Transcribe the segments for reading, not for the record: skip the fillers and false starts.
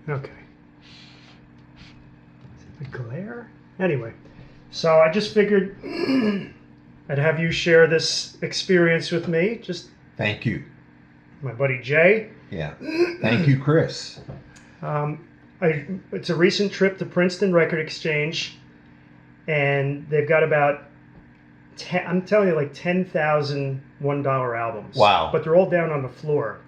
Okay. Is it the glare? Anyway, so I just figured I'd have you share this experience with me. Just Thank you. my buddy Jay. Yeah. Thank you, Chris. It's a recent trip to Princeton Record Exchange, and they've got about I'm telling you, like 10,000 $1 albums. Wow. But they're all down on the floor.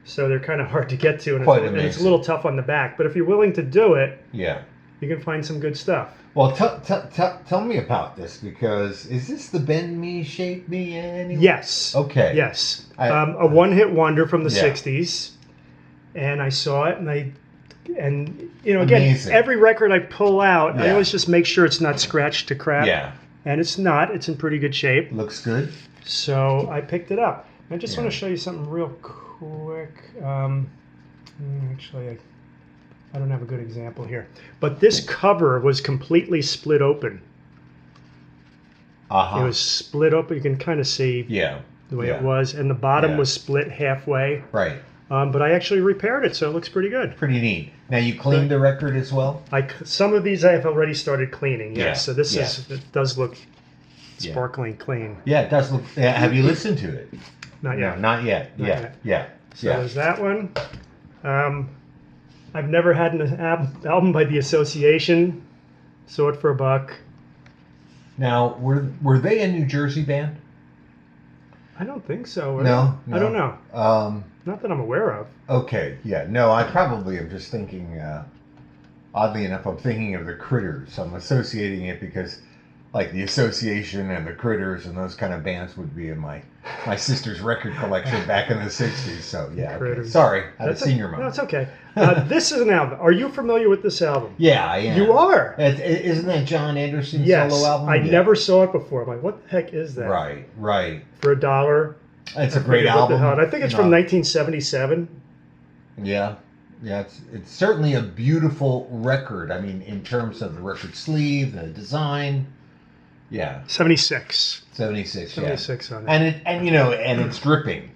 So they're kind of hard to get to, and Quite it's a little tough on the back. But if you're willing to do it, yeah, you can find some good stuff. Well, tell me about this, because is this the Bend Me, Shape Me anyway? Yes. Okay. Yes. A one-hit wonder from the Yeah. 60s. And I saw it, and you know, again, Amazing. every record I pull out, I Yeah. always just make sure it's not scratched to crap. Yeah. And it's not. It's in pretty good shape. Looks good. So I picked it up. I just Yeah. want to show you something real quick. Actually, I don't have a good example here. But this cover was completely split open. Uh-huh. It was split open. You can kind of see Yeah. the way Yeah. it was. And the bottom Yeah. was split halfway. Right. But I actually repaired it, so it looks pretty good. Pretty neat. Now, you cleaned the record as well? Some of these I have already started cleaning, yes. Yeah. So this Yeah. it does look Yeah. sparkling clean. Yeah, it does look. Have you listened to it? Not yet. No, not yet. Not Yeah. yet. Yeah. So Yeah. there's that one. I've never had an album by The Association. Saw it for $1. Now, were they a New Jersey band? I don't think so. No. I don't know. Not that I'm aware of. Okay. Yeah. No, I probably am just thinking. Oddly enough, I'm thinking of the Critters. I'm associating it because, like, the Association and the Critters and those kind of bands would be in my sister's record collection back in the '60s. So yeah. Okay. Critters. Sorry, I had a That's senior No, moment. it's okay. This is an album. Are you familiar with this album? Yeah, I am. You are. Isn't that John Anderson's Yes. solo album? I Yeah. never saw it before. I'm like, what the heck is that? Right. For $1. It's a I great forget what the album. hell- I think it's from 1977. Yeah, it's certainly a beautiful record. I mean, in terms of the record sleeve, the design. Yeah, 76. 76. 76 on it. And it's dripping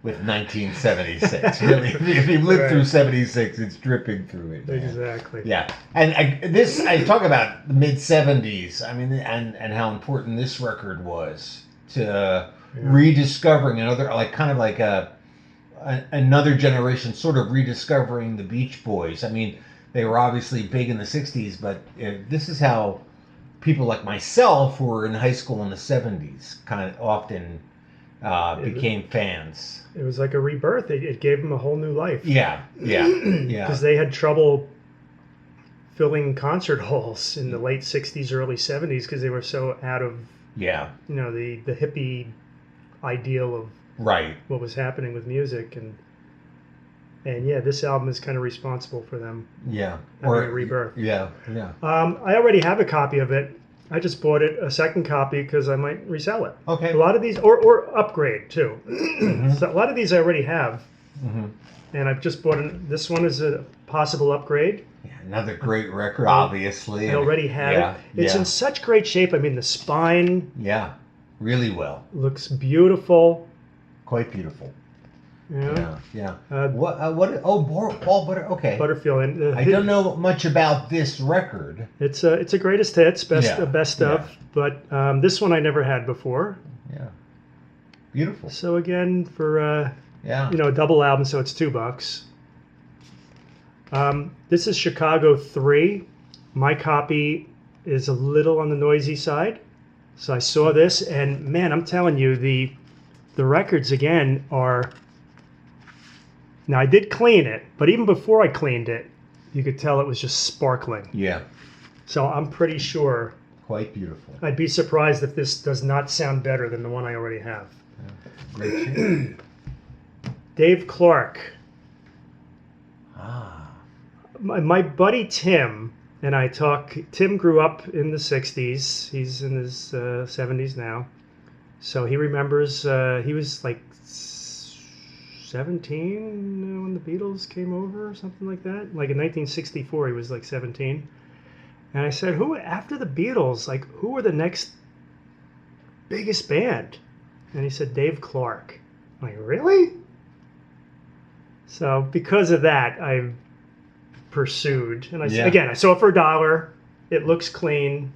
with 1976. Really, if you've lived Right. through 76, it's dripping through it. Man. Exactly. Yeah, and I talk about the mid 70s. I mean, and how important this record was to rediscovering another generation, sort of rediscovering the Beach Boys. I mean, they were obviously big in the 60s, but this is how people like myself who were in high school in the 70s kind of often became fans. It was like a rebirth. It gave them a whole new life. Yeah. Because they had trouble filling concert halls in the late 60s, early 70s because they were so out of Yeah. the hippie ideal of Right. what was happening with music. And yeah, this album is kind of responsible for them Yeah. having a rebirth. Yeah. I already have a copy of it. I just bought it, a second copy, because I might resell it. Okay. A lot of these, or upgrade too. So a lot of these I already have. Mm-hmm. And I've just bought this one is a possible upgrade. Yeah, another great record, obviously. I already have it. It's in such great shape. I mean, the spine really well. looks beautiful. Quite beautiful. Yeah. What? Paul Butter. Okay. Butterfield. And I don't know much about this record. It's a greatest hits, best Yeah. of. But this one I never had before. Yeah. Beautiful. So again, for a double album, so it's $2. This is Chicago 3. My copy is a little on the noisy side. So I saw this, and man, I'm telling you, the records again are. Now I did clean it, but even before I cleaned it, you could tell it was just sparkling. Yeah. So I'm pretty sure. Quite beautiful. I'd be surprised if this does not sound better than the one I already have. Great shape. Dave Clark. Ah. My buddy Tim and I talk. Tim grew up in the 60s. He's in his 70s now. So he remembers he was like 17 when the Beatles came over or something like that. Like in 1964, he was like 17. And I said, who after the Beatles, like who were the next biggest band? And he said, Dave Clark. I'm like, really? So because of that, pursued. And Yeah. I saw it for $1. It looks clean.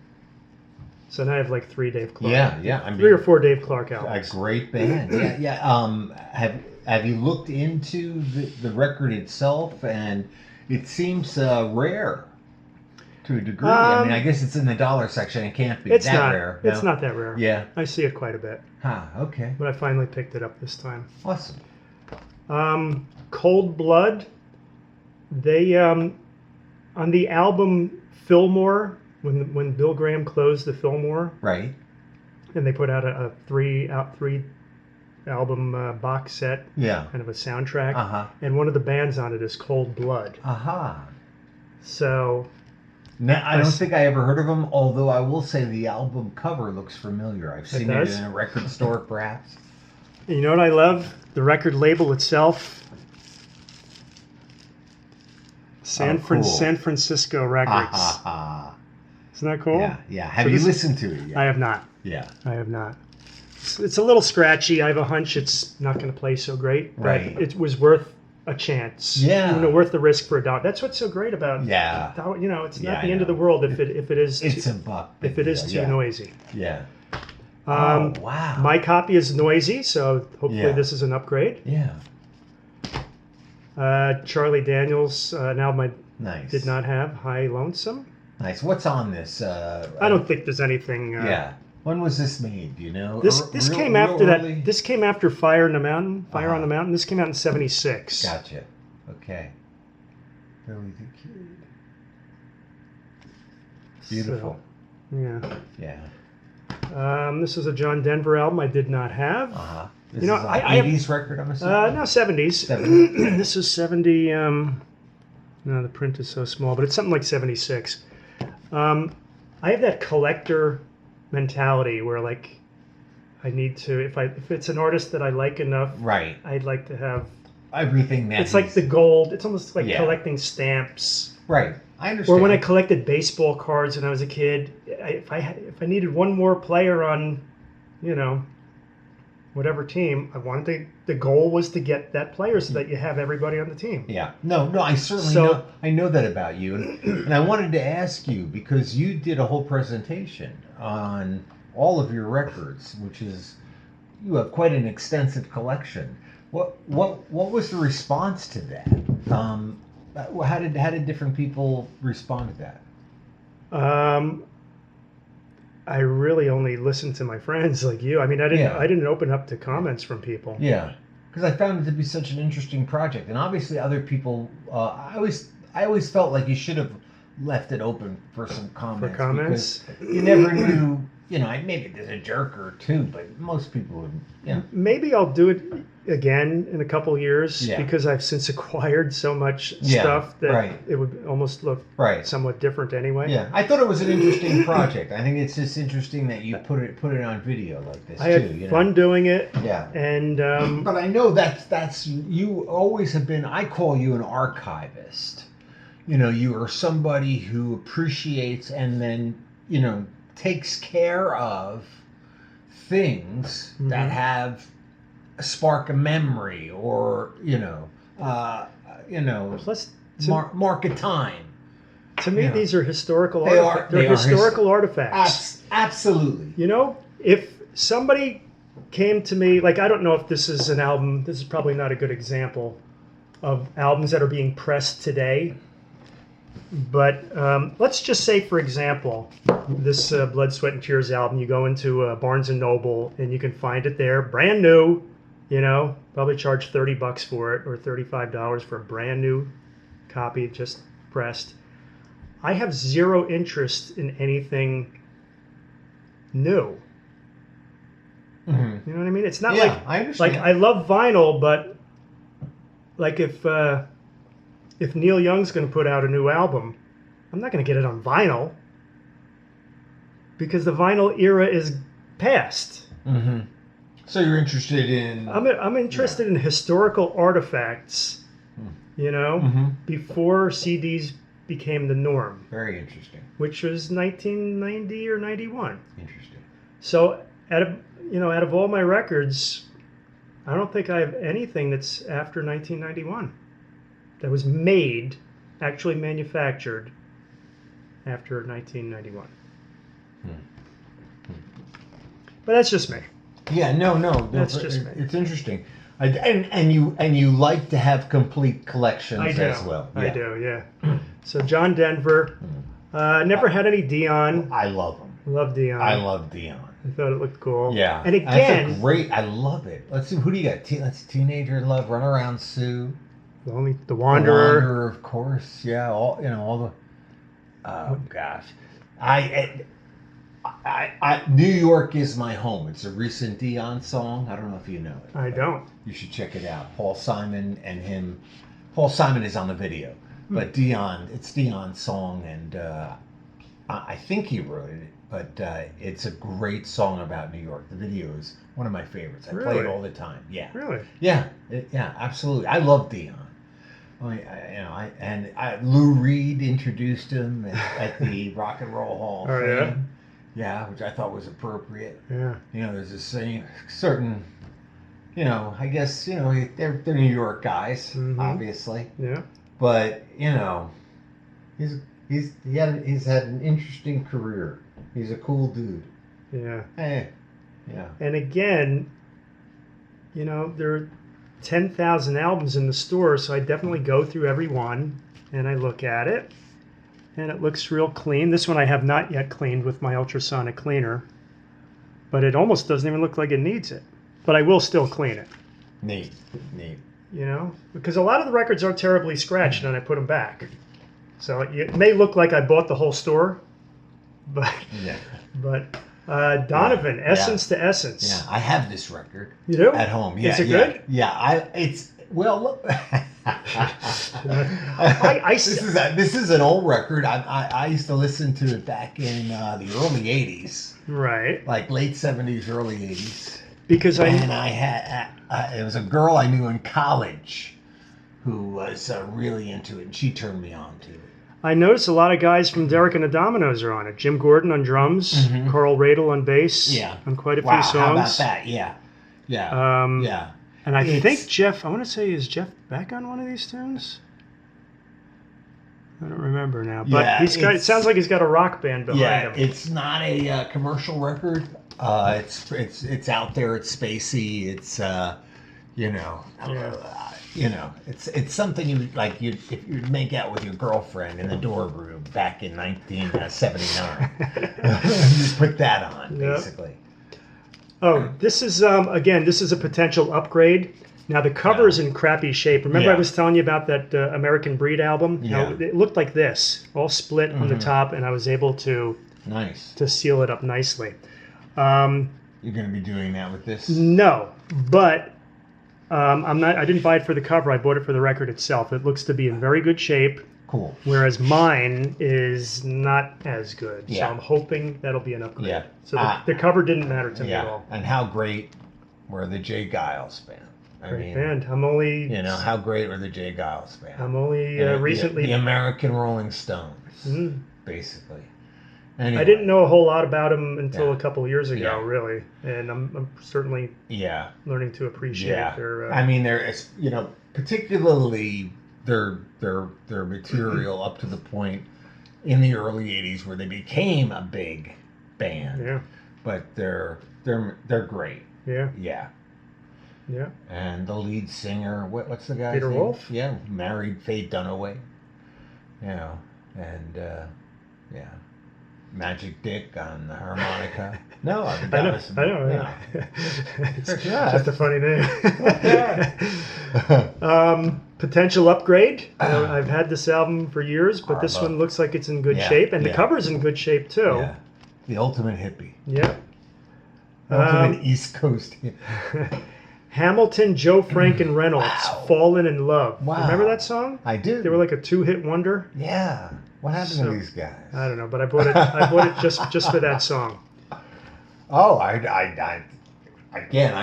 So now I have like 3 Dave Clark. Yeah. I mean, 3 or 4 Dave Clark albums. A great band. Yeah. Have you looked into the record itself? And it seems rare to a degree. I mean, I guess it's in the dollar section. It can't be that rare. No? It's not that rare. Yeah. I see it quite a bit. Okay. But I finally picked it up this time. Awesome. Cold Blood. They on the album Fillmore, when Bill Graham closed the Fillmore, Right. and they put out a three album box set, kind of a soundtrack, and one of the bands on it is Cold Blood. So now, I don't think I ever heard of them, although I will say the album cover looks familiar. I've seen it in a record store, perhaps. You know what I love? The record label itself. San Francisco Records. Isn't that cool? Yeah. Have you listened to it yet? I have not. Yeah. I have not. It's a little scratchy. I have a hunch it's not going to play so great. But Right. it was worth a chance. Yeah. Worth the risk for $1. That's what's so great about. Yeah. It's not the end of the world if it is. It's a buck. If it is too noisy. Yeah. Wow. My copy is noisy, so hopefully this is an upgrade. Yeah. Charlie Daniels, an album I Nice. did not have. High Lonesome. Nice. What's on this? I don't think there's anything. When was this made? Do you know? This came after that. This came after Fire on the Mountain. Fire on the Mountain. This came out in '76. Gotcha. Okay. Billy the Kid. Beautiful. So, Yeah. This is a John Denver album I did not have. This is an 80s record, I'm assuming? No, 70s. 70s. This is 70. No, the print is so small, but it's something like 76. I have that collector mentality where, like, I need to, if it's an artist that I like enough, Right. I'd like to have Everything that it's like the gold. It's almost like collecting stamps. Right. I understand. Or when I collected baseball cards when I was a kid, if I needed one more player on, whatever team, I wanted the goal was to get that player so that you have everybody on the team. Yeah. No, I certainly know. I know that about you. And I wanted to ask you, because you did a whole presentation on all of your records, which is, you have quite an extensive collection. What was the response to that? How did different people respond to that? I really only listened to my friends like you. I mean, I didn't open up to comments from people. Yeah, because I found it to be such an interesting project, and obviously other people. I always felt like you should have left it open for some comments. For comments, because you never knew. Maybe there's a jerk or two, but most people would. Yeah. Maybe I'll do it again in a couple years because I've since acquired so much stuff that it would almost look somewhat different anyway. Yeah, I thought it was an interesting project. I think it's just interesting that you put it on video like this. I had fun doing it. Yeah, and but I know that's you always have been. I call you an archivist. You are somebody who appreciates and then takes care of things that have a spark of memory or mark of time. To me, these are historical artifacts. They're historical artifacts. Absolutely. If somebody came to me, like, I don't know if this is an album, this is probably not a good example of albums that are being pressed today. But let's just say, for example, this Blood, Sweat, and Tears album, you go into Barnes & Noble and you can find it there, brand new, probably charge $30 for it or $35 for a brand new copy, just pressed. I have zero interest in anything new. Mm-hmm. You know what I mean? It's not I understand. like I love vinyl, but like if Neil Young's going to put out a new album, I'm not going to get it on vinyl because the vinyl era is past. Mm-hmm. So you're interested in? I'm interested in historical artifacts, before CDs became the norm. Very interesting. Which was 1990 or 91. Interesting. So out of all my records, I don't think I have anything that's after 1991. That was made actually manufactured after 1991. But that's just me. Yeah, no. That's just me. It's interesting. And you like to have complete collections as well. Yeah. I do, yeah. So John Denver. Never had any Dion. I love him. Love Dion. I love Dion. I thought it looked cool. Yeah. And again, that's a great. I love it. Let's see. Who do you got? That's Teenager Love, Run Around Sue, the Wanderer. The Wanderer, of course. Yeah. All the. Oh gosh, New York Is My Home. It's a recent Dion song. I don't know if you know it. I don't. You should check it out. Paul Simon and him. Paul Simon is on the video, but Dion. It's Dion's song, and I think he wrote it. But it's a great song about New York. The video is one of my favorites. I play it all the time. Yeah. Really? Yeah. Yeah. Absolutely. I love Dion. Lou Reed introduced him at the Rock and Roll Hall of Fame. Yeah, which I thought was appropriate. Yeah. There's a certain, I guess, they're New York guys, obviously. Yeah. But he's had an interesting career. He's a cool dude. Yeah. Hey. Yeah. And again, there are 10,000 albums in the store, so I definitely go through every one and I look at it, and it looks real clean. This one I have not yet cleaned with my ultrasonic cleaner, but it almost doesn't even look like it needs it. But I will still clean it. Neat. Because a lot of the records are terribly scratched and I put them back. So it may look like I bought the whole store, but Donovan, Essence to Essence. Yeah, I have this record. You do? At home. Yeah, is it good? Yeah, look. This is an old record. I used to listen to it back in the early 80s. Right. Like late 70s, early 80s. Because I had it was a girl I knew in college who was really into it, and she turned me on to it. I noticed a lot of guys from Derek and the Dominoes are on it. Jim Gordon on drums, Carl Radel on bass, on quite a few songs. How about that? Yeah. And I think Jeff, I want to say, is Jeff Beck on one of these tunes? I don't remember now, but it sounds like he's got a rock band behind him. It's not a commercial record. It's out there. It's spacey. It's it's something if you'd make out with your girlfriend in the dorm room back in 1979. Just put that on, basically. Oh, this is this is a potential upgrade. Now the cover is in crappy shape. Remember I was telling you about that American Breed album? Yeah. It looked like this, all split on the top, and I was able to seal it up nicely. You're going to be doing that with this? No, but I'm not. I didn't buy it for the cover. I bought it for the record itself. It looks to be in very good shape. Cool. Whereas mine is not as good. Yeah. So I'm hoping that'll be an upgrade. Yeah. So the cover didn't matter to me at all. And how great were the Geils Band? Great band. I'm only. How great were the Geils Band? I'm only recently. The American Rolling Stones, basically. Anyway. I didn't know a whole lot about them until a couple of years ago, really, and I'm certainly learning to appreciate their. I mean, particularly their material up to the point in the early '80s where they became a big band. Yeah. But they're great. Yeah. Yeah. Yeah. And the lead singer, what's the guy's Peter name? Wolf? Yeah, married Faye Dunaway. Magic Dick on the harmonica. No, I know. It's just a funny name. Potential upgrade. I've had this album for years, but this one looks like it's in good shape, and the cover's in good shape too. Yeah. The ultimate hippie. Yeah. Ultimate East Coast hippie. Hamilton, Joe Frank, and Reynolds, Fallen in Love. Wow. Remember that song? I do. They were like a 2-hit wonder. Yeah. What happened to these guys? I don't know, but I bought it just for that song. Oh, I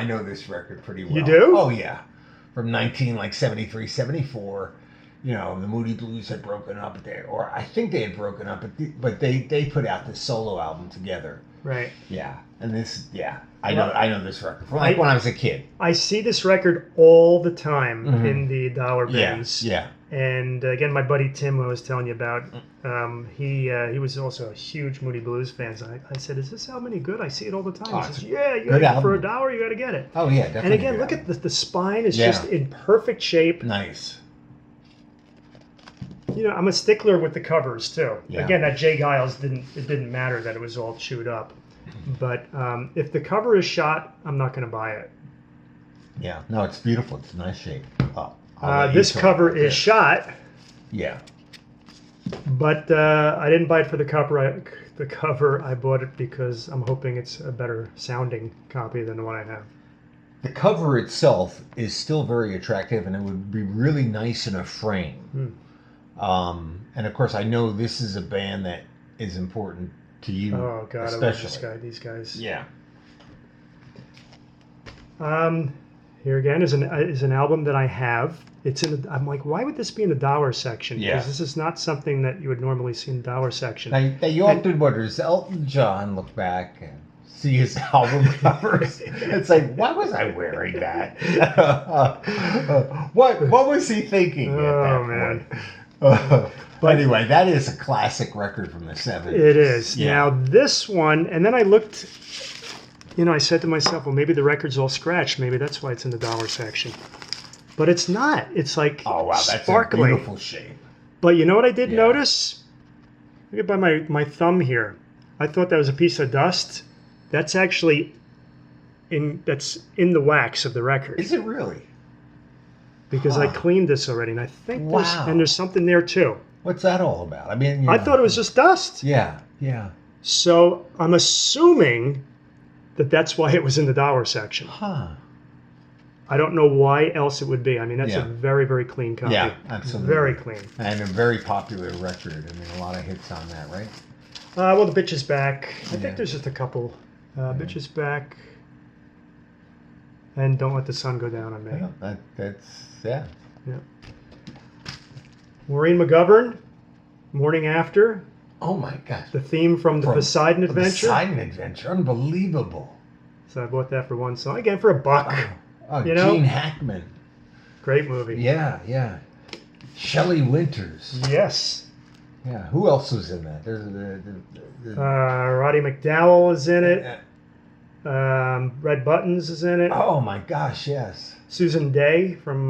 know this record pretty well. You do? Oh yeah. From 73, 74, the Moody Blues had broken up there, or I think they had broken up, but they put out this solo album together. Right. Yeah. And this, I know this record from when I was a kid. I see this record all the time in the dollar bins. Yeah. And again, my buddy Tim, who I was telling you about, he was also a huge Moody Blues fan. So I said, "Is this album any good? I see it all the time." Oh, He says, "Yeah, you good gotta, for album. $1, you got to get it." Oh yeah, definitely. And again, good look album. at the spine is Yeah. just in perfect shape. Nice. You know, I'm a stickler with the covers too. Yeah. Again, that J. Geils didn't matter that it was all chewed up. But if the cover is shot, I'm not going to buy it. Yeah. No, it's beautiful. It's a nice shape. Oh, I'll let you This talk cover about is it. shot, Yeah. but I didn't buy it for the cover. The cover, I bought it because I'm hoping it's a better sounding copy than the one I have. The cover itself is still very attractive, and it would be really nice in a frame. And of course, I know this is a band that is important to you. Oh God, especially. I love these guys. Yeah. Here again is an album that I have. It's in. I'm like, why would this be in the dollar section? Yeah. Because this is not something that you would normally see in the dollar section. Now you often wonder, does Elton John look back and see his album covers? It's like, why was I wearing that? What was he thinking at that man. point? But anyway, that is a classic record from the 70s. It is. Yeah. Now this one, and then I looked. You know, I said to myself, well, maybe the record's all scratched. Maybe that's why it's in the dollar section. But it's not. It's like Oh wow, that's sparkling. a beautiful shape. But you know what I did Yeah. notice? Look at by my thumb here. I thought that was a piece of dust. That's actually that's in the wax of the record. Is it really? Because I Huh. cleaned this already, and I think Wow. there's something there too. What's that all about? I mean, I thought it was just dust. Yeah, yeah. So I'm assuming that's why it was in the dollar section. Huh. I don't know why else it would be. I mean, that's Yeah. a very, very clean copy. Yeah, absolutely. Very clean. And a very popular record. I mean, a lot of hits on that, right? Well, the Bitch is Back. I Yeah. think there's just a couple. Bitch is Back. And Don't Let the Sun Go Down on Me. Yeah, that's yeah. Maureen McGovern, Morning After. Oh my gosh. The theme from the Poseidon From Adventure. Poseidon Adventure, unbelievable. So I bought that for one song. Again, for $1. Oh, You know? Gene Hackman. Great movie. Yeah, yeah. Shelley Winters. Yes. Yeah. Who else was in that? There's Roddy McDowell is in it. Red Buttons is in it. Oh my gosh, yes. Susan Day from,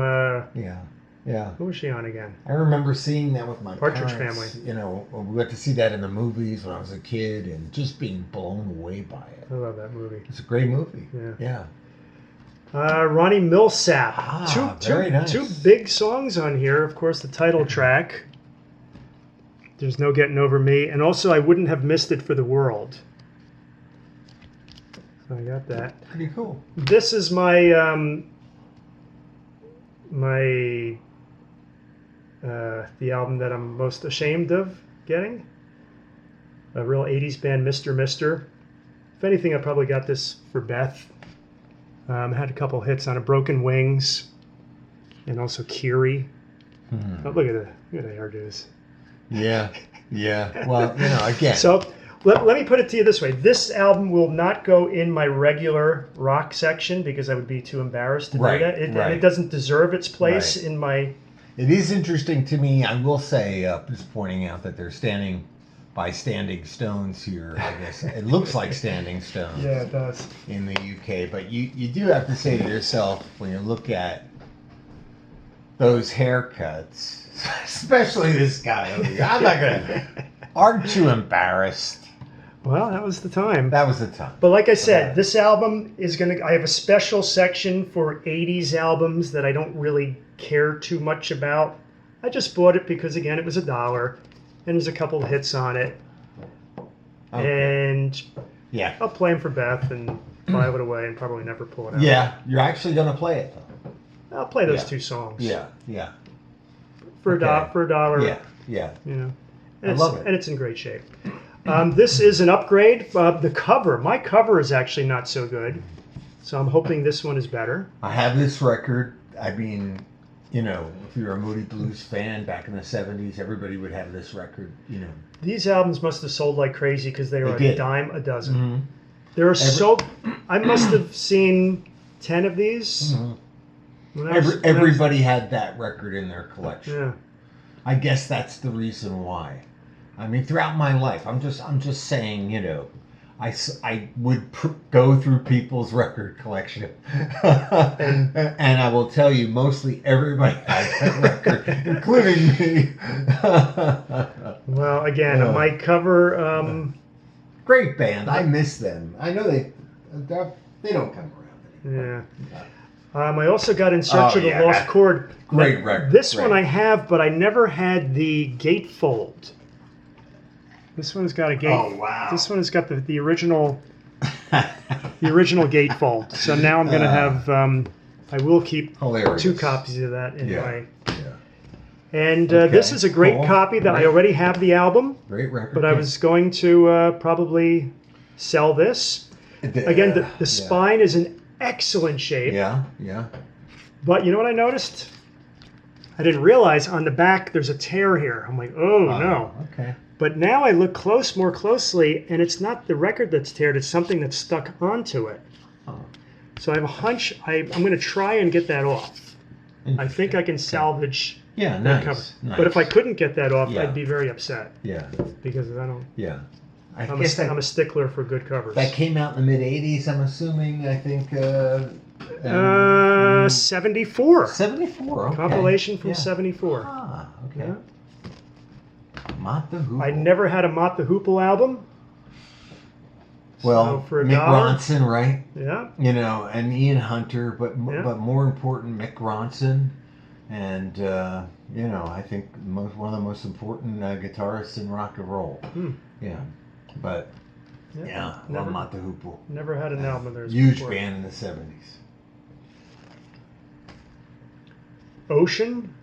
Yeah, yeah. who was she on again? I remember seeing that with my Partridge parents. Family. You know, we got to see that in the movies when I was a kid, and just being blown away by it. I love that movie. It's a great movie. Yeah. Yeah. Ronnie Millsap. Very nice. Two big songs on here. Of course, the title track. There's No Getting Over Me. And also, I Wouldn't Have Missed It for the World. So I got that. Pretty cool. This is my the album that I'm most ashamed of getting. A real 80s band, Mr. Mister. If anything, I probably got this for Beth. Had a couple hits on it, Broken Wings, and also Kiri. Oh, look at the hairdos. Yeah, yeah. Well, you know, again. So let me put it to you this way. This album will not go in my regular rock section because I would be too embarrassed to do that. It doesn't deserve its place in my... It is interesting to me, I will say, just pointing out that they're standing by Standing Stones here, I guess. It looks like Standing Stones. Yeah, it does. In the UK. But you do have to say to yourself, when you look at those haircuts, especially this guy over here, I'm not going to... Aren't you embarrassed? Well, that was the time. That was the time. But like I said, this album is going to... I have a special section for 80s albums that I don't really care too much about. I just bought it because, again, it was $1, and there's a couple of hits on it. Okay. And Yeah. I'll play them for Beth and file it away and probably never pull it out. Yeah, you're actually going to play it, though. I'll play those Yeah. two songs. Yeah, yeah. For Okay. for $1. Yeah, yeah. You know. I love it. And it's in great shape. This is an upgrade. The cover. My cover is actually not so good. So I'm hoping this one is better. I have this record. I mean, you know, if you're a Moody Blues fan back in the 70s, everybody would have this record, you know. These albums must have sold like crazy because they are They a did. dime a dozen. Mm-hmm. There are I must have seen 10 of these. Mm-hmm. When I was- Everybody had that record in their collection. Yeah. I guess that's the reason why. I mean, throughout my life, I'm just saying, you know, I would go through people's record collection, and I will tell you, mostly everybody had that record, including me. Well, again, my cover. Great band. I miss them. I know they don't come around anymore. Yeah. I also got In Search of the Lost Chord. Great record. This one I have, but I never had the gatefold. This one's got a gate. Oh wow! This one has got the original, gatefold. So now I'm going to have. I will keep hilarious. 2 copies of that in my. Yeah. And this is a great copy that I already have the album. Great record. But I was going to probably sell this. Again, the spine is in excellent shape. Yeah. But you know what I noticed? I didn't realize on the back there's a tear here. I'm like, oh no. Okay. But now I look more closely, and it's not the record that's teared, it's something that's stuck onto it. Oh. So I have a hunch I'm going to try and get that off. I think I can salvage that cover. Nice. But if I couldn't get that off, I'd be very upset. Yeah. Because I don't... Yeah. I'm a stickler for good covers. That came out in the mid-'80s, I'm assuming, I think... 74. 74, okay. Compilation from 74. Ah, okay. Yeah. Mott the Hoople. I never had a Mott the Hoople album. Well, so for Mick $1, Ronson, right? Yeah. You know, and Ian Hunter, but more important, Mick Ronson. And, you know, I think one of the most important guitarists in rock and roll. Yeah. But, love Mott the Hoople. Never had an album of theirs Huge before. band in the 70s. Ocean?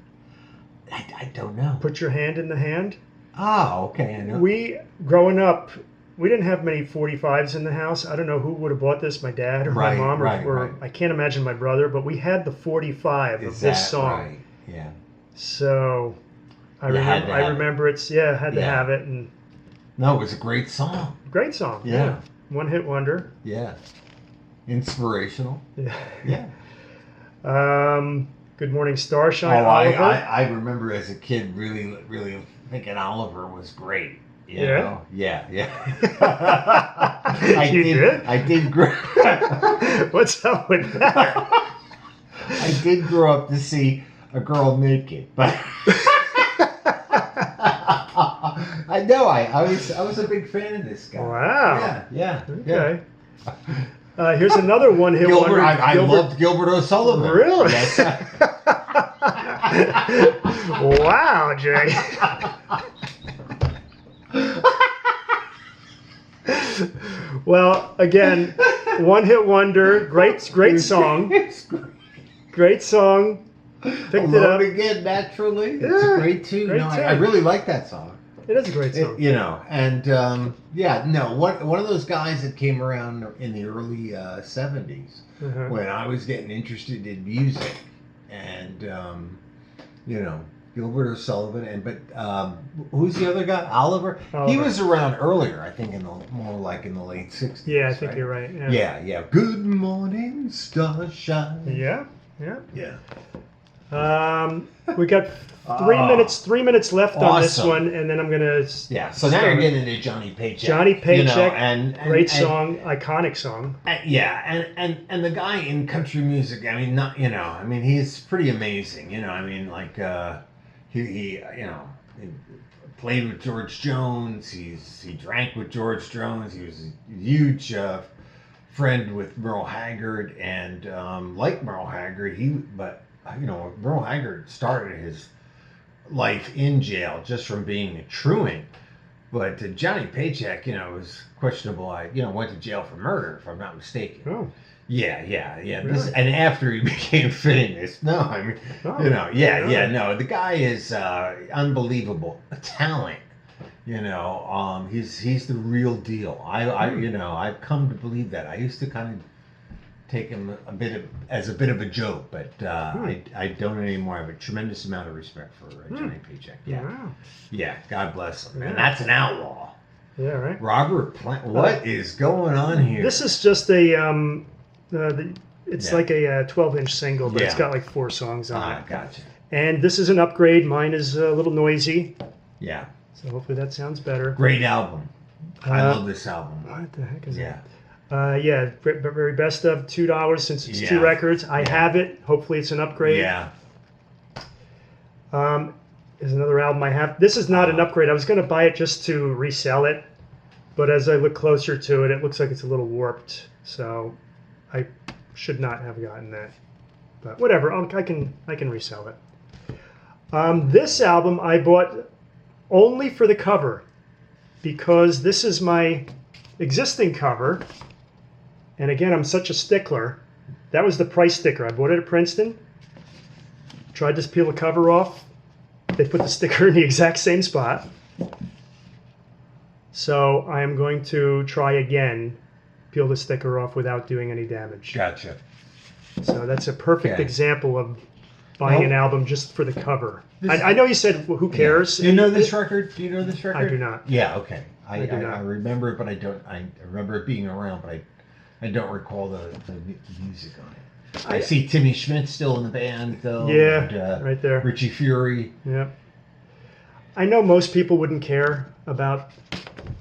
I don't know. Put Your Hand in the Hand? Ah, okay, I know. Growing up, we didn't have many 45s in the house. I don't know who would have bought this, my dad or my mom, or I can't imagine my brother, but we had the 45 of this song. Right? Yeah. So I remember it's had to have it. And no, it was a great song. Great song. Yeah. One-hit wonder. Yeah. Inspirational. Yeah. Good Morning Starshine. Oliver. I remember as a kid really, really thinking Oliver was great. You know? Yeah. I did grow. What's up with that? I did grow up to see a girl naked, but I know I was a big fan of this guy. Wow. Yeah. Okay. Here's another one-hit wonder. I loved Gilbert O'Sullivan. Really? Yes. Wow, Jay. Well, again, one-hit wonder. Great song. Great song. Picked it up again naturally. It's a great tune. Great tune. I really like that song. It is a great song. And one of those guys that came around in the early 70s when I was getting interested in music, and Gilbert O'Sullivan, but who's the other guy? Oliver. He was around earlier, I think, more like in the late 60s. Yeah, I think you're right. Yeah. Good morning, starshine. Yeah. We got 3 minutes left on this one, and then I'm gonna. Yeah. So now you're getting into Johnny Paycheck. Johnny Paycheck, and great song, iconic song. And the guy in country music. I mean, he's pretty amazing. He played with George Jones. He drank with George Jones. He was a huge friend with Merle Haggard, and like Merle Haggard, Merle Haggard started his life in jail just from being a truant. But Johnny Paycheck, was questionable. Went to jail for murder, if I'm not mistaken. Oh. Yeah. Really? And after he became famous, the guy is unbelievable talent. He's the real deal. I've come to believe that. I used to kind of take him as a bit of a joke, but I don't anymore. I have a tremendous amount of respect for Johnny Paycheck. Yeah. Wow. Yeah. God bless him. Yeah. And that's an outlaw. Yeah. Right. Robert Plant. What is going on here? This is just a. It's like a 12-inch single, but it's got like 4 songs on it. Gotcha. And this is an upgrade. Mine is a little noisy, Yeah. so hopefully that sounds better. Great album. I Uh, love this album. What the heck is Yeah. that? Yeah, very best of $2 since it's 2 Yeah. records. I have it. Hopefully it's an upgrade. Yeah. Is another album I have. This is not an upgrade. I was going to buy it just to resell it, but as I look closer to it, it looks like it's a little warped. So I should not have gotten that. But whatever, I can resell it. This album I bought only for the cover, because this is my existing cover. And again, I'm such a stickler. That was the price sticker. I bought it at Princeton. Tried to peel the cover off. They put the sticker in the exact same spot. So I am going to try again, peel the sticker off without doing any damage. Gotcha. So that's a perfect Okay. example of buying an album just for the cover. I know you said, well, who cares? Do you know this record? Do you know this record? I do not. Yeah, okay. I do not. remember it, but I don't. I remember it being around, but I don't recall the music on it. I see Timmy Schmidt still in the band, though. Yeah, and, right there. Richie Fury. Yeah. I know most people wouldn't care about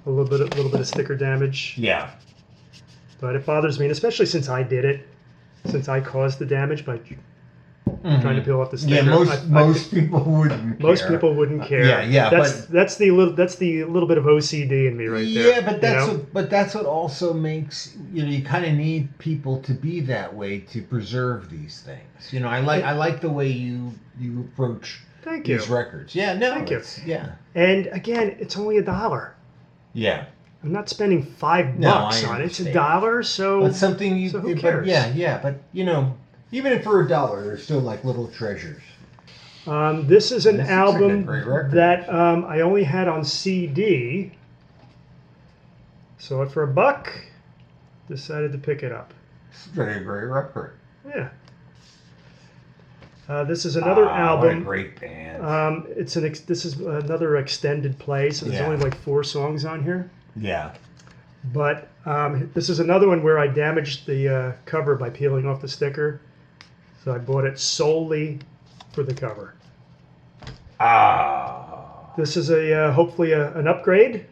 a little bit of sticker damage, Yeah. but it bothers me, and especially since I did it, since I caused the damage by trying to peel off the sticker. Yeah, most people wouldn't. Most care. people wouldn't care. Yeah, that's the little bit of OCD in me right there. Yeah, but that's what also makes you kind of need people to be that way to preserve these things. I like the way you approach Thank you. these records. Yeah, no, Thank you. Yeah, And again, it's only $1. yeah. I'm not spending $5 No, I on it. It's understand. $1, so But something you. so who but cares? yeah. But even if for $1, they're still like little treasures. This is an This looks like a album great record. that I only had on CD. So for $1, decided to pick it up. It's a very great record. Yeah. This is another album. What a great band. This is another extended play, so there's Yeah. only like 4 songs on here. Yeah. But this is another one where I damaged the cover by peeling off the sticker. So I bought it solely for the cover. This is hopefully an upgrade.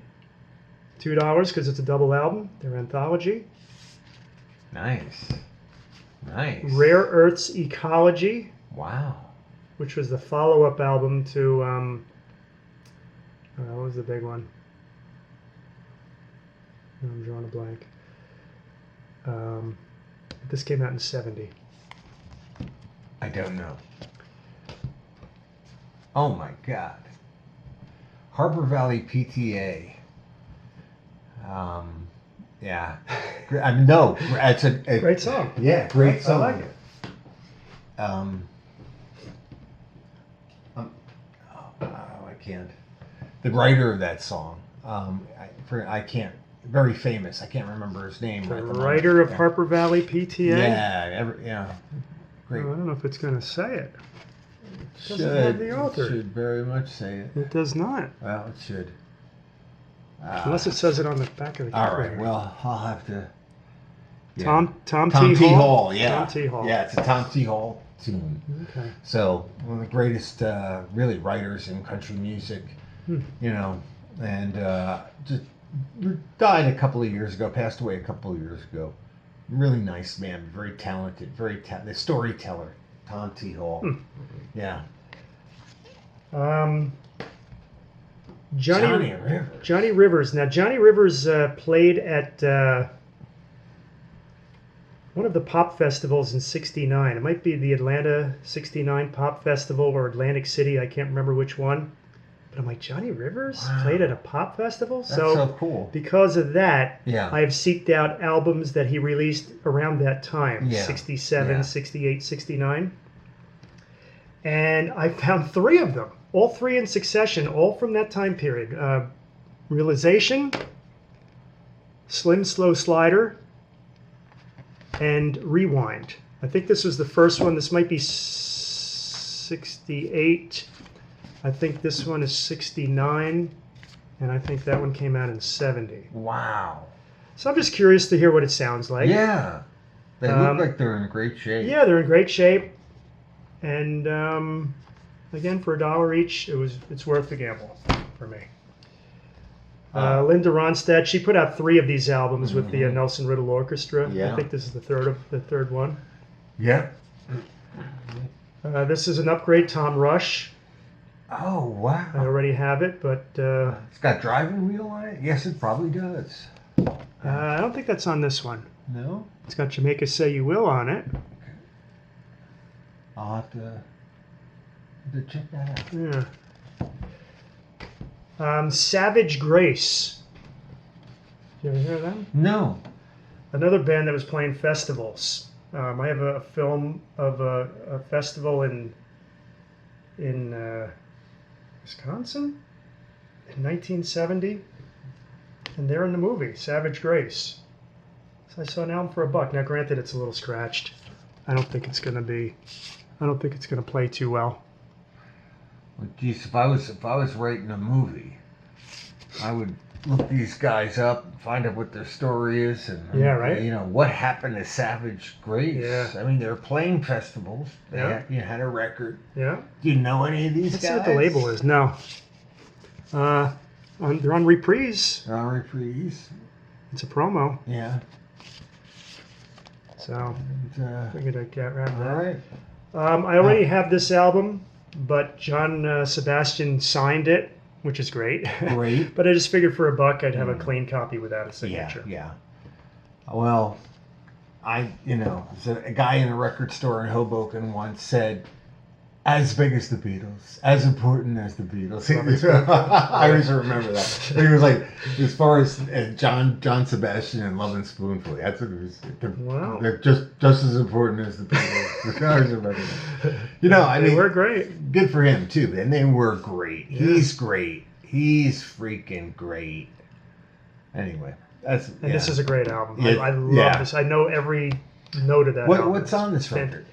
$2 because it's a double album. They're anthology. Nice. Rare Earth's Ecology, Wow. which was the follow-up album to what was the big one? I'm drawing a blank. This came out in '70. I don't know. Oh my God. Harbor Valley PTA. Yeah. No, it's a Great song. Yeah, great I song. like it. I can't. The writer of that song, I can't. Very famous. I can't remember his name. The right at the writer of moment. Harper Valley PTA. Yeah. Oh, Great. I don't know if it's going to say it. Doesn't have the author. It should very much say it. It does not. Well, it should. Unless it says it on the back of the All cover. right. Well, I'll have to. Yeah. Tom Tom T. T. Hall. Yeah. Tom T. Hall. Yeah, it's a Tom T. Hall tune. Okay. So one of the greatest, really, writers in country music. And just died a couple of years ago. Passed away a couple of years ago. Really nice man. Very talented. The storyteller. Tom T. Hall. Yeah. Johnny Rivers. Johnny Rivers. Now, Johnny Rivers played at one of the pop festivals in '69. It might be the Atlanta '69 Pop Festival or Atlantic City. I can't remember which one. But I'm like, Johnny Rivers played at a pop festival? That's so cool. Because of that, Yeah. I have seeked out albums that he released around that time, Yeah. 67, Yeah. 68, 69. And I found 3 of them, all 3 in succession, all from that time period. Realization, Slim Slow Slider, and Rewind. I think this was the first one. This might be 68. I think this one is 69. And I think that one came out in 70. Wow. So I'm just curious to hear what it sounds like. Yeah. They look like they're in great shape. Yeah, they're in great shape. And again, for $1 each, it's worth the gamble for me. Linda Ronstadt, she put out 3 of these albums with the Nelson Riddle Orchestra. Yeah. I think this is the third one. Yeah. This is an upgrade, Tom Rush. Oh, wow. I already have it, but It's got driving wheel on it? Yes, it probably does. I don't think that's on this one. No? It's got Jamaica Say You Will on it. I'll have to check that out. Yeah. Savage Grace. You ever hear of them? No. Another band that was playing festivals. I have a film of a festival in Wisconsin in 1970, and they're in the movie Savage Grace. So I saw an album for $1. Now, granted, it's a little scratched. I don't think it's gonna play too well. Well, geez, if I was writing a movie, I would look these guys up and find out what their story is, and Yeah, right. you know what happened to Savage Grace. Yeah. I mean, they were playing festivals. Yeah. You had a record. Yeah. Do you know any of these Let's guys? see what the label is. No. They're on Reprise. They're on Reprise. It's a promo. Yeah. So And, figured I'd get around all that. right. I already have this album, but John Sebastian signed it, which is great. Great. But I just figured for $1 I'd have a clean copy without a Yeah. signature. Yeah. Well, there's a guy in a record store in Hoboken once said, "As big as the Beatles, as important as the Beatles." I always remember that. He was like, as far as John Sebastian and Love and Spoonful, that's what it was. Wow. They're just as important as the Beatles. I always remember that. They were great. Good for him too, and they were great. Yeah. He's great. He's freaking great. Anyway, This is a great album. Yeah, I love this. I know every note of that album. What's on this record?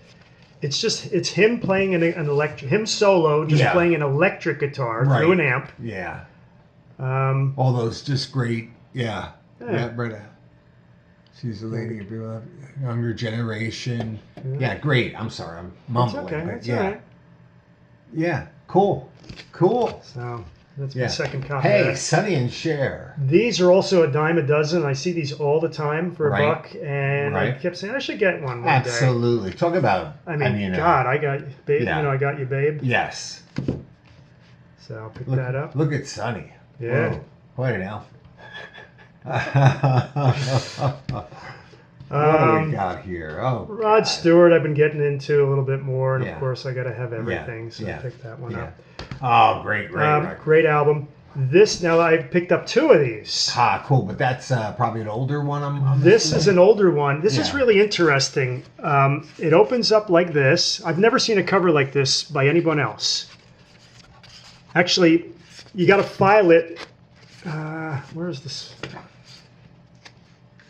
It's him playing an electric, him solo, just playing an electric guitar through an amp. Yeah. All those just great. Yeah. Britta. She's a lady of the younger generation. Yeah, great. I'm sorry, I'm mumbling. It's okay. But It's all right. Yeah. Cool. So that's my second copy. Hey, Sonny and Cher. These are also $10 a dozen. I see these all the time for $1, and I kept saying I should get one day. Absolutely. Talk about. I mean, God, I got babe. Yeah. I got you, babe. Yes. So I'll pick that up. Look at Sonny. Yeah. Whoa, what an outfit. What do we got here? Oh, Rod God. Stewart, I've been getting into a little bit more, and Yeah. of course I got to have everything, so I picked that one up. Oh, great record. Great album. Now I picked up 2 of these. Cool, but that's probably an older one. This is an older one. This is Yeah. really interesting. It opens up like this. I've never seen a cover like this by anyone else. Actually, you got to file it. Where is this?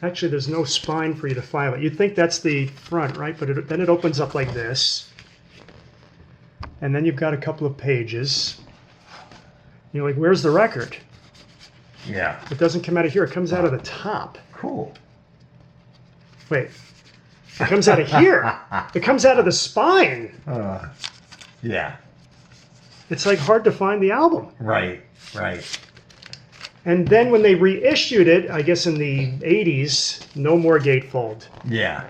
Actually, there's no spine for you to file it. You'd think that's the front, right? But then it opens up like this. And then you've got a couple of pages. You're like, where's the record? Yeah. It doesn't come out of here. It comes out of the top. Cool. Wait. It comes out of here. It comes out of the spine. Yeah. It's like hard to find the album. Right. And then when they reissued it, I guess in the 80s, no more gatefold. Yeah.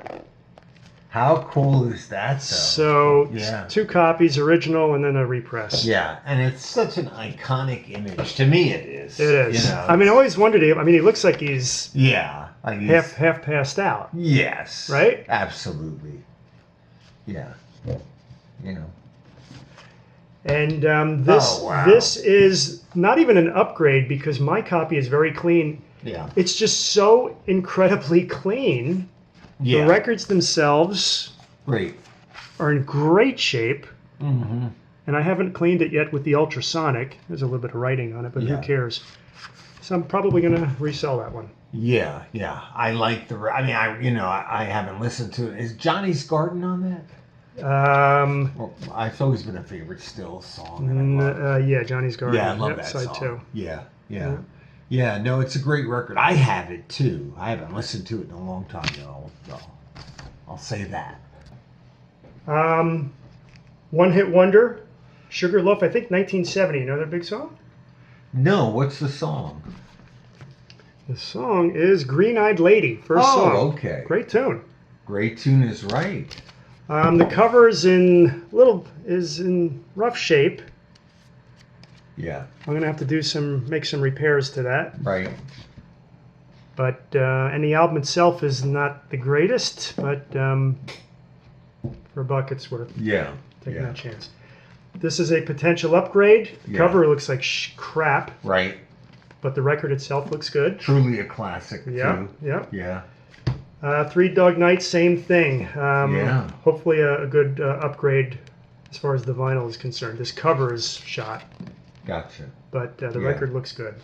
How cool is that, though? So Yeah. 2 copies, original and then a repress. Yeah, and it's such an iconic image. To me, it is. It is. You know, I mean, I always wondered, he looks like he's like half passed out. Yes. Right? Absolutely. Yeah. And Oh, wow. this is not even an upgrade because my copy is very clean. Yeah. It's just so incredibly clean. Yeah. The records themselves Great. are in great shape. Mm-hmm. And I haven't cleaned it yet with the ultrasonic. There's a little bit of writing on it, but Yeah. who cares? So I'm probably going to resell that one. Yeah. I like I haven't listened to it. Is Johnny's Garden on that? Well, it's always been a favorite Still song. Yeah, Johnny's Garden. Yeah, I love Yep, that side song. 2. Yeah. No, it's a great record. I have it too. I haven't listened to it in a long time though. I'll say that. One Hit Wonder. Sugarloaf, I think 1970. You know that big song? No, what's the song? The song is Green Eyed Lady, first song. Oh, okay. Great tune. Great tune is right. The cover is in rough shape. Yeah. I'm gonna have to make some repairs to that. Right. But and the album itself is not the greatest, but for a buck it's worth taking that chance. This is a potential upgrade. The cover looks like crap. Right. But the record itself looks good. Truly a classic, too. Yeah. Three Dog Night, same thing. Hopefully a good upgrade as far as the vinyl is concerned. This cover is shot. Gotcha. But the record looks good.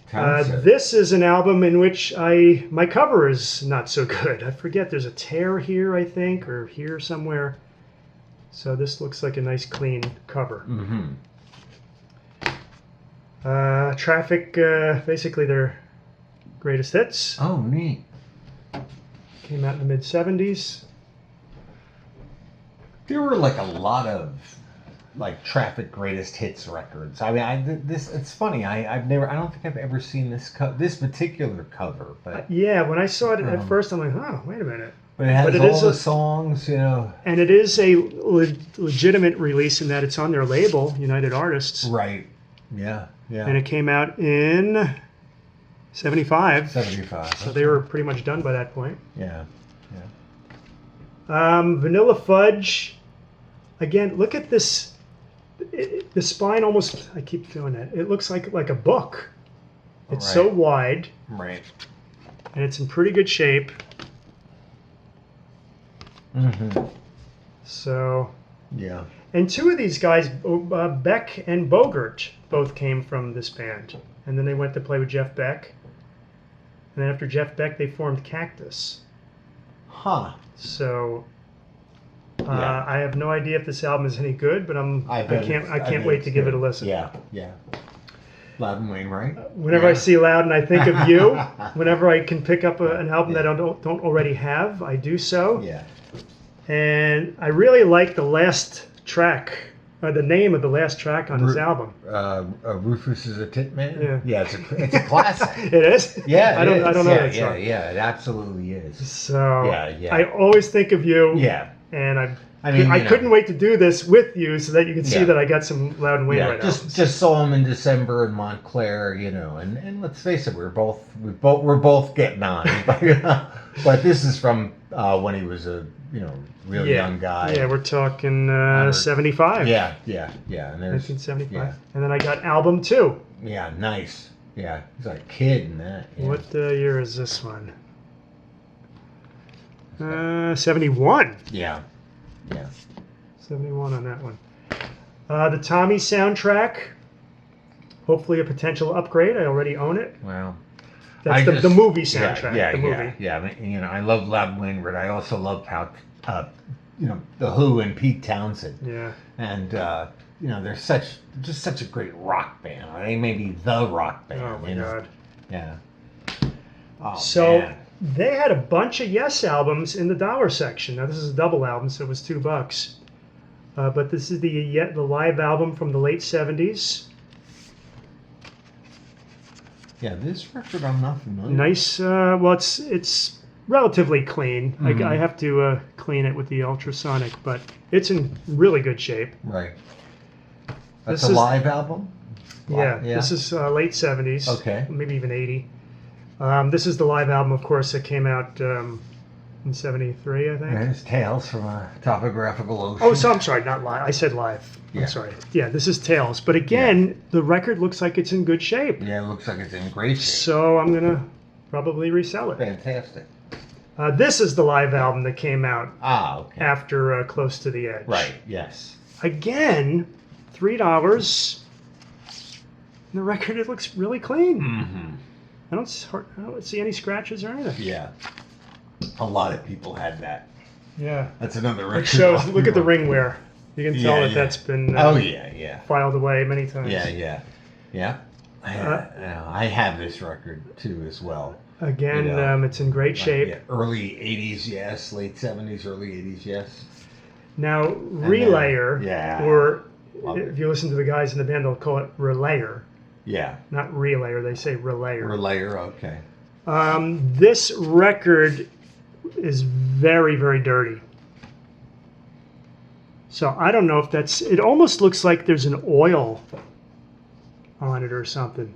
Townsend. This is an album in which my cover is not so good. I forget, there's a tear here, I think, or here somewhere. So this looks like a nice clean cover. Mm-hmm. Traffic, basically their greatest hits. Oh, neat. Came out in the mid-70s. There were like a lot of like Traffic greatest hits records. I mean, it's funny. I don't think I've ever seen this particular cover, but yeah, when I saw it at first, I'm like, oh, wait a minute. But it has all the songs, you know. And it is a legitimate release in that it's on their label, United Artists. Right. Yeah. Yeah. And it came out in 75. 75. So they were pretty much done by that point. Yeah. Vanilla Fudge. Again, look at this. The spine almost, I keep doing that. It looks like a book. It's so wide. Right. And it's in pretty good shape. Mm-hmm. So. Yeah. And two of these guys, Beck and Bogert, both came from this band. And then they went to play with Jeff Beck. And then after Jeff Beck, they formed Cactus. Huh. So I have no idea if this album is any good, but I can't wait to give it a listen. Yeah. Loudon Wainwright. Whenever I see Loudon, I think of you. Whenever I can pick up an album that I don't already have, I do so. Yeah. And I really like the last track, or the name of the last track on his album. Rufus is a Tit Man? Yeah. Yeah, it's a classic. It is? Yeah, I don't know that song. Yeah, it absolutely is. So yeah. I always think of you. Yeah. And I couldn't wait to do this with you so that you could see that I got some Loudon Wainwright albums. Just saw him in December in Montclair, you know, and let's face it, we're both getting on. But this is from when he was a real young guy. Yeah, we're talking 75. Yeah. And there's 1975. Yeah. And then I got album 2. Yeah, nice. Yeah, he's like a kid in that. Yeah. What year is this one? 71. Yeah. 71 on that one. The Tommy soundtrack. Hopefully a potential upgrade. I already own it. Well, that's the movie soundtrack. Yeah. I mean, I love Loudon Wainwright. I also love how, the Who and Pete Townsend. Yeah. And they're just such a great rock band. They may be the rock band. Oh my God. Yeah. Oh, so man. They had a bunch of Yes albums in the dollar section. Now this is a double album, so it was $2. But this is the live album from the late 70s. Yeah, this record I'm not familiar. Nice. Well, it's relatively clean. Mm-hmm. I have to clean it with the ultrasonic, but it's in really good shape. Right. That's a live album? Yeah. This is late 70s. Okay. Maybe even 80. This is the live album, of course, that came out in 73, I think. There's Tales from a Topographical Ocean. Oh, so I'm sorry, not live. I said live. Yeah. I'm sorry. Yeah, this is Tales. But again, the record looks like it's in good shape. Yeah, it looks like it's in great shape. So I'm going to probably resell it. Fantastic. This is the live album that came out after Close to the Edge. Right, yes. Again, $3. The record, it looks really clean. Mm-hmm. I don't see any scratches or anything. Yeah. A lot of people had that. Yeah. That's another record. It shows, look at the ring wear. You can tell that's been filed away many times. Yeah. I have this record too as well. Again, it's in great shape. Yeah, early 80s, yes. Late 70s, early 80s, yes. Now, Relayer, or Love if it. you listen to the guys in the band, they'll call it relayer, Yeah. not relayer. They say relayer. Relayer, okay. This record is very, very dirty. So I don't know if that's. It almost looks like there's an oil on it or something.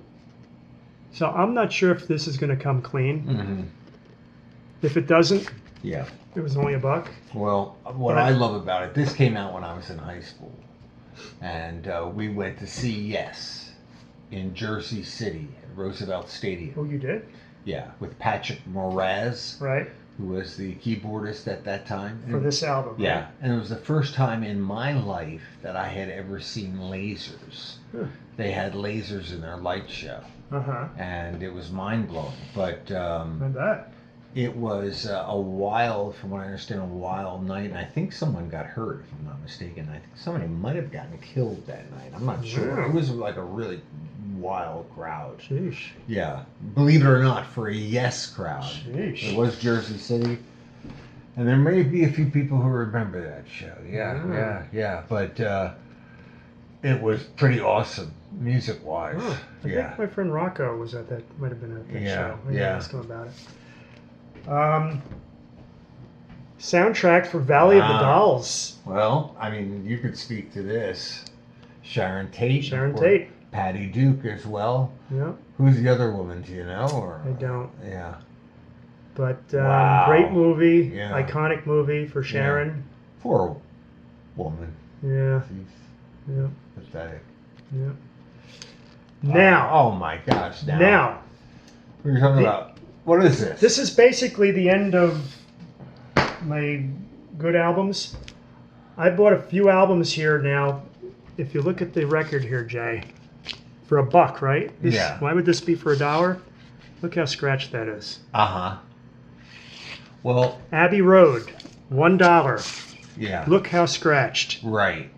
So I'm not sure if this is going to come clean. Mm-hmm. If it doesn't, Yeah. it was only $1. Well, what I love about it, this came out when I was in high school. And we went to see Yes in Jersey City at Roosevelt Stadium. Oh, you did? Yeah, with Patrick Moraz, Right. who was the keyboardist at that time. For this album. Yeah, Right? and it was the first time in my life that I had ever seen lasers. Huh. They had lasers in their light show, Uh-huh. and it was mind-blowing. But I bet. it was a wild, from what I understand, a wild night. And I think someone got hurt, if I'm not mistaken. I think somebody might have gotten killed that night. I'm not sure. Wow. It was like a really wild crowd. Sheesh. Yeah, believe it or not, for a Yes crowd. Sheesh. It was Jersey City. And there may be a few people who remember that show. Yeah. But it was pretty awesome, music-wise. Oh, I think my friend Rocco was at that. Might have been at that show. Maybe ask him about it. Soundtrack for Valley of the Dolls. Well, I mean, you could speak to this. Sharon Tate. Sharon Tate. Patty Duke as well. Yeah. Who's the other woman? Do you know? Or I don't. Yeah. But Wow. great movie, Yeah. iconic movie for Sharon. Poor woman. Yeah. She's Yeah. pathetic. Yeah. Now. Oh my gosh. Now. What are you talking about? What is this? This is basically the end of my good albums. I bought a few albums here now. If you look at the record here, Jay, for $1, right? Yeah. Why would this be for $1? Look how scratched that is. Uh-huh. Well, Abbey Road, $1. yeah. Look how scratched. Right.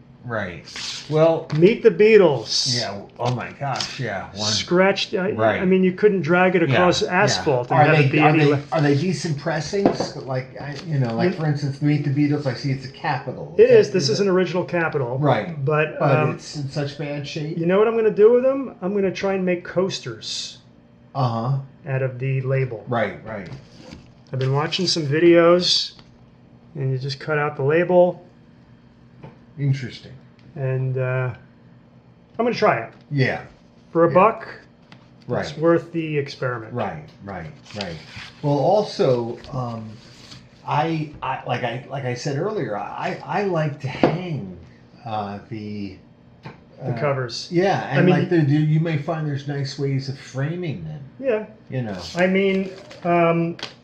Well, Meet the Beatles. yeah. Oh my gosh. Yeah. Scratched. Right. I mean, you couldn't drag it across asphalt and Are have it be any. they decent pressings? Like for instance, Meet the Beatles. I see it's a Capitol. It is. This is an original Capitol. Right. But it's in such bad shape. you know what I'm going to do with them? I'm going to try and make coasters Uh-huh. out of the label. Right. I've been watching some videos, and you just cut out the label, Interesting. and I'm going to try it. Yeah. For $1, Right. it's worth the experiment. Right. Well, also, I like I said earlier, I like to hang the covers. Yeah, and I mean, you may find there's nice ways of framing them. Yeah. You know. I mean,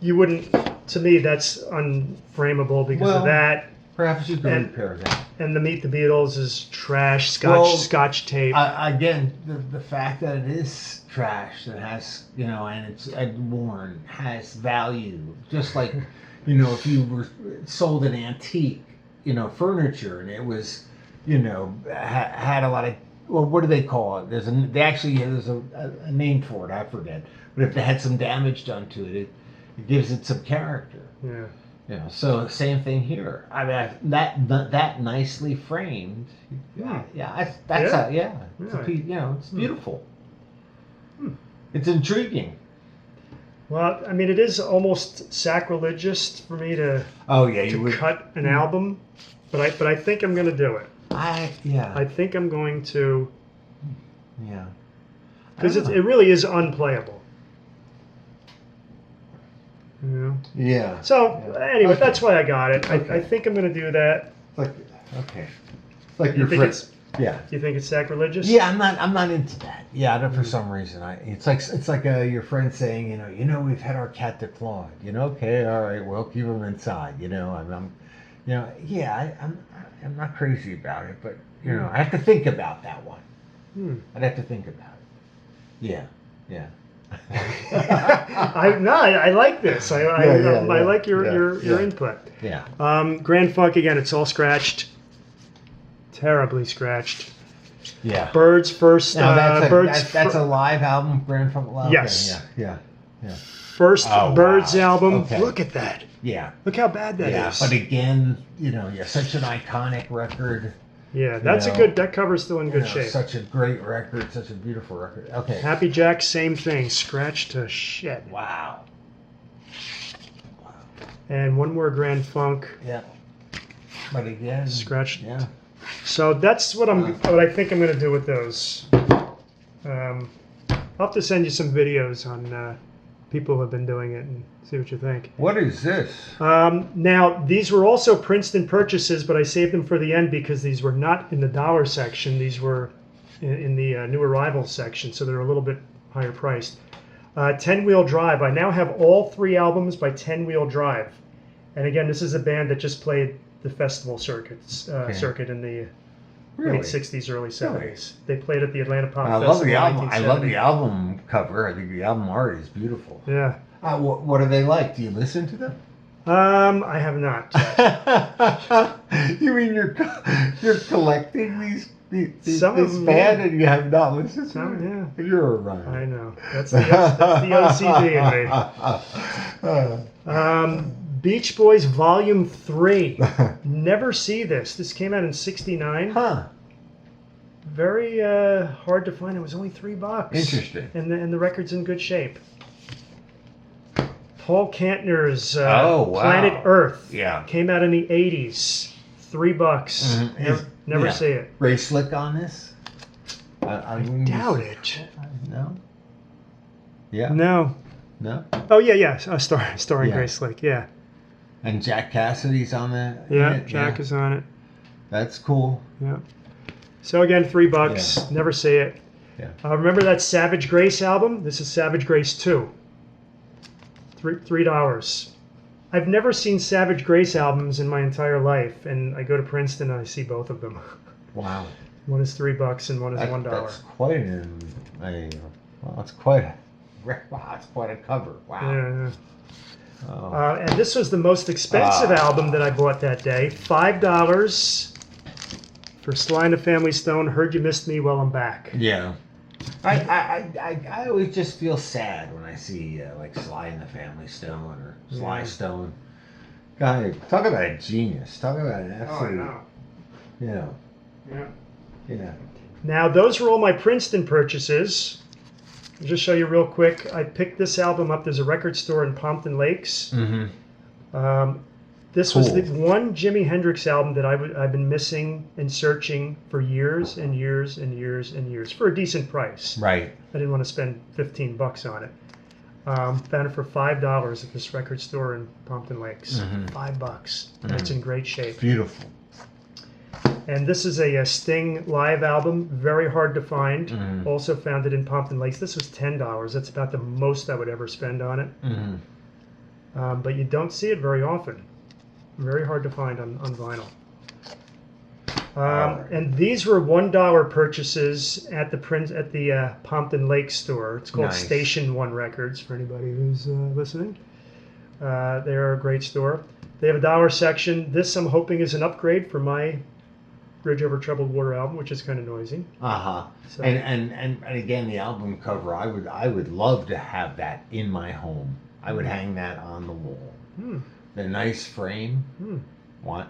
you wouldn't. To me, that's unframeable because of that. Perhaps you can repair that. And the Meet the Beatles is trash, Scotch tape. Again, the fact that it is trash, that has, and it's worn, has value. Just like, if you were sold an antique, furniture, and it was, had a lot of, well, what do they call it? There's a name for it, I forget. But if they had some damage done to it, it gives it some character. Yeah. So same thing here. I mean, that nicely framed. It's it's beautiful. It's intriguing. Well, I mean, it is almost sacrilegious for me to cut an album, but I think I'm going to do it. I think I'm going to. Yeah. Because it really is unplayable. Yeah. So anyway, that's why I got it. I think I'm going to do that. Like your friends. Yeah. You think it's sacrilegious? Yeah, I'm not into that. Yeah, for some reason, it's like your friend saying, we've had our cat declawed. Okay, all right, well, keep him inside. I'm not crazy about it, but I have to think about that one. I'd have to think about it. Yeah. I like this. I like your input. Yeah. Grand Funk again. It's all scratched, terribly scratched. Yeah. Birds first. Now that's a live album, Grand Funk Live. Yes. Okay, yeah. First Birds album. Okay. Look at that. Yeah. Look how bad that is. But again, such an iconic record. Yeah, that's know, a good. That cover's still in good You know, shape. such a great record, such a beautiful record. Okay. Happy Jack, same thing. Scratched to shit. Wow. And one more Grand Funk. Yeah. But again, Scratched. Yeah. So that's what I think I'm going to do with those. I'll have to send you some videos on people who have been doing it and see what you think. What is this? Now, these were also Princeton purchases, but I saved them for the end because these were not in the dollar section. These were in the new arrivals section, so they're a little bit higher priced. 10 Wheel Drive. I now have all 3 albums by 10 Wheel Drive. And again, this is a band that just played the festival circuit in the late 60s, early 70s. Really? They played at the Atlanta Pop Festival. Love the album. I love the album cover. I think the album art is beautiful. Yeah. What are they like? Do you listen to them? I have not. You mean you're collecting this them, band and you have not listened to them? it? Yeah. You're right. I know. That's the OCD in me. Beach Boys Volume 3. Never see this. This came out in '69. Huh. Very hard to find. It was only $3. Interesting. And the record's in good shape. Paul Kantner's wow. Planet Earth. Yeah. Came out in the '80s. $3. Mm-hmm. Never see it. Ray Slick on this? I doubt it. No. Yeah. No. No. Oh yeah. Starring Grace Slick. Yeah. And Jack Cassidy's on that. Yeah, Jack is on it. That's cool. Yeah. So again, $3. Yeah. Never see it. Yeah. Remember that Savage Grace album? This is Savage Grace 2. $3. I've never seen Savage Grace albums in my entire life, and I go to Princeton and I see both of them. Wow. One is $3 and one is $1. That's quite it's quite a cover. Wow. Yeah. Oh. And this was the most expensive album that I bought that day. $5 for Sly and the Family Stone. Heard You Missed Me, Well I'm Back. Yeah. I always just feel sad when I see like Sly and the Family Stone or Sly Stone. Guy, talk about a genius. Talk about an absolute. Oh, I know. Yeah. Now those were all my Princeton purchases. I'll just show you real quick. I picked this album up. There's a record store in Pompton Lakes. Mm-hmm. This was the one Jimi Hendrix album that I've been missing and searching for years and years and years and years for a decent price. Right. I didn't want to spend $15 on it. Found it for $5 at this record store in Pompton Lakes. $5. Mm-hmm. It's in great shape. Beautiful. And this is a Sting live album, very hard to find. Mm-hmm. Also found it in Pompton Lakes. This was $10. That's about the most I would ever spend on it. Mm-hmm. But you don't see it very often. Very hard to find on vinyl. And these were $1 purchases at the Pompton Lakes store. It's called Station One Records for anybody who's listening. They're a great store. They have a dollar section. This I'm hoping is an upgrade for my Bridge Over Troubled Water album, which is kind of noisy. So. And again, the album cover. I would love to have that in my home. I would hang that on the wall. The nice frame.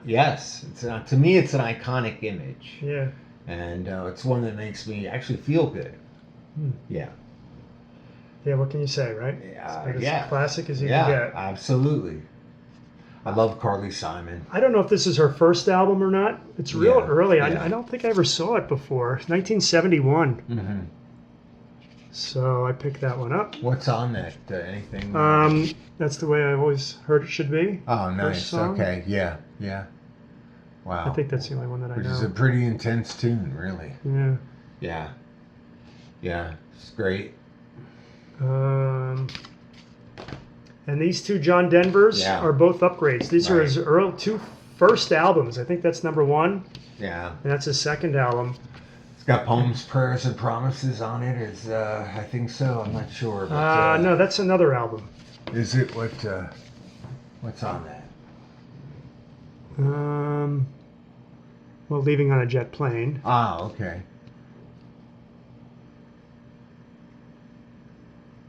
Yes, to me it's an iconic image. Yeah. And it's one that makes me actually feel good. Yeah. Yeah. What can you say, right? It's as classic as you can get. Absolutely. I love Carly Simon. I don't know if this is her first album or not. It's real early. I don't think I ever saw it before. 1971. Mm-hmm. So I picked that one up. What's on that? Anything? That's the way I always heard it should be. Oh, nice. Okay. Yeah. Wow. I think that's the only one that I know. Which is a pretty intense tune, really. Yeah. Yeah. It's great. And these two John Denvers are both upgrades. These are his two first albums. I think that's number 1. Yeah. And that's his second album. It's got Poems, Prayers, and Promises on it. I think so. I'm not sure. But, no, that's another album. Is it what's on that? Well, Leaving on a Jet Plane. Okay.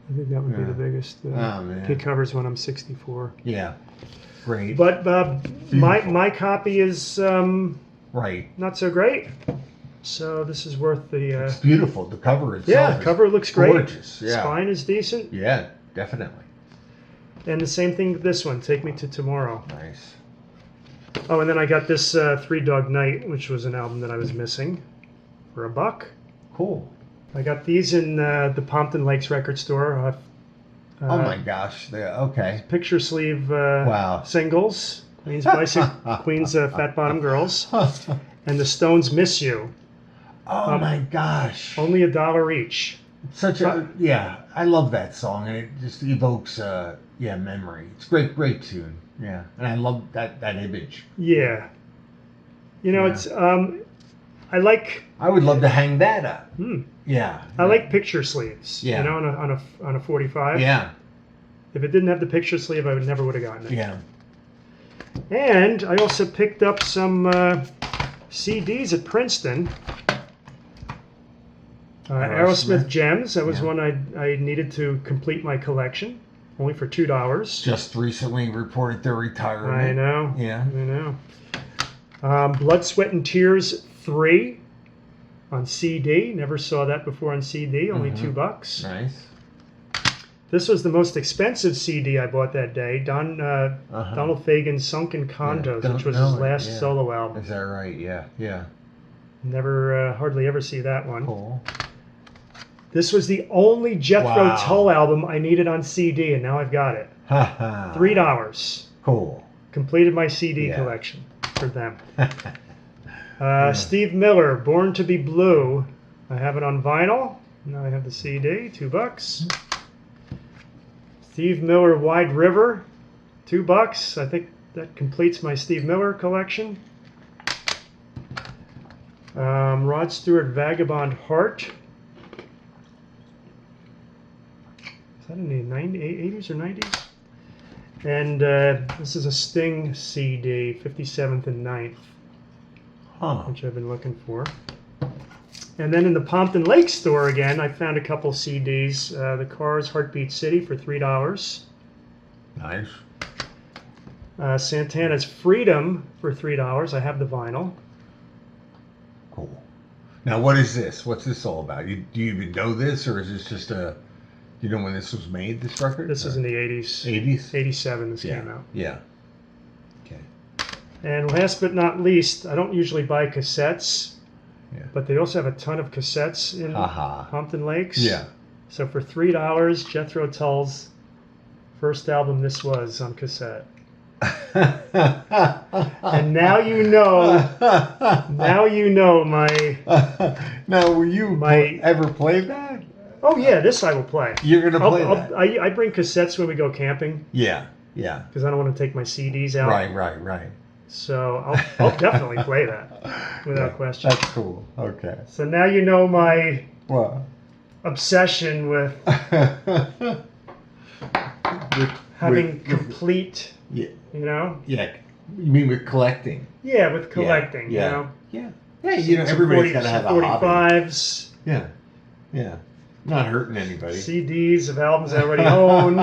I think that would be the biggest. He covers When I'm 64. Yeah. Great. But my copy is what Right. not so great. So this is worth the. It's beautiful. The cover itself. Yeah, cover looks great. Gorgeous. Yeah. Spine is decent. Yeah, definitely. And the same thing with this one. Take Me to Tomorrow. Nice. Oh, and then I got this Three Dog Night, which was an album that I was missing, for $1. Cool. I got these in the Pompton Lakes record store. Oh my gosh. Okay. Picture sleeve Wow. singles. Queen's Fat Bottom Girls. And the Stones Miss You. Oh my gosh. Only $1 each. Such a yeah, I love that song, and it just evokes memory. It's great tune. Yeah, and I love that image. Yeah. You know, Yeah. it's I like. I would love to hang that up. Yeah. I like picture sleeves. Yeah. You know, on a 45. Yeah. If it didn't have the picture sleeve, I never would have gotten it. Yeah. And I also picked up some CDs at Princeton. Aerosmith Gems. That was one I needed to complete my collection. Only for $2. Just recently reported their retirement. I know. Yeah. I know. Blood, Sweat, and Tears 3 on CD. Never saw that before on CD. Only $2. Nice. This was the most expensive CD I bought that day. Donald Fagen's Sunken Condos, which was his last solo album. Is that right? Yeah. Yeah. Never, hardly ever see that one. Cool. This was the only Jethro Tull album I needed on CD, and now I've got it. $3. Cool. Completed my CD collection for them. Steve Miller, Born to be Blue. I have it on vinyl. Now I have the CD, $2. Steve Miller, Wide River, $2. I think that completes my Steve Miller collection. Rod Stewart, Vagabond Heart. Is that in the 80s or 90s? And this is a Sting CD, 57th and 9th, which I've been looking for. And then in the Pompton Lakes store again, I found a couple CDs. The Cars, Heartbeat City for $3. Nice. Santana's Freedom for $3. I have the vinyl. Cool. Now, what is this? What's this all about? Do you even know this, or is this just a... You know when this was made, this record? This is in the 80s. 80s? 87 this came out. Yeah. Okay. And last but not least, I don't usually buy cassettes, but they also have a ton of cassettes in Pompton Lakes. Yeah. So for $3, Jethro Tull's first album, This Was, on cassette. And now you know my... Now, will you ever play that? Oh, yeah, this I will play. You're going to play that? I bring cassettes when we go camping. Yeah, yeah. Because I don't want to take my CDs out. Right. So I'll definitely play that without question. That's cool. Okay. So now you know my obsession with having complete, you know? Yeah. You mean with collecting? Yeah, with collecting, you know? Yeah. Yeah, you know, everybody's got to have a hobby. 45s. Yeah. Yeah. Not hurting anybody. CDs of albums I already own.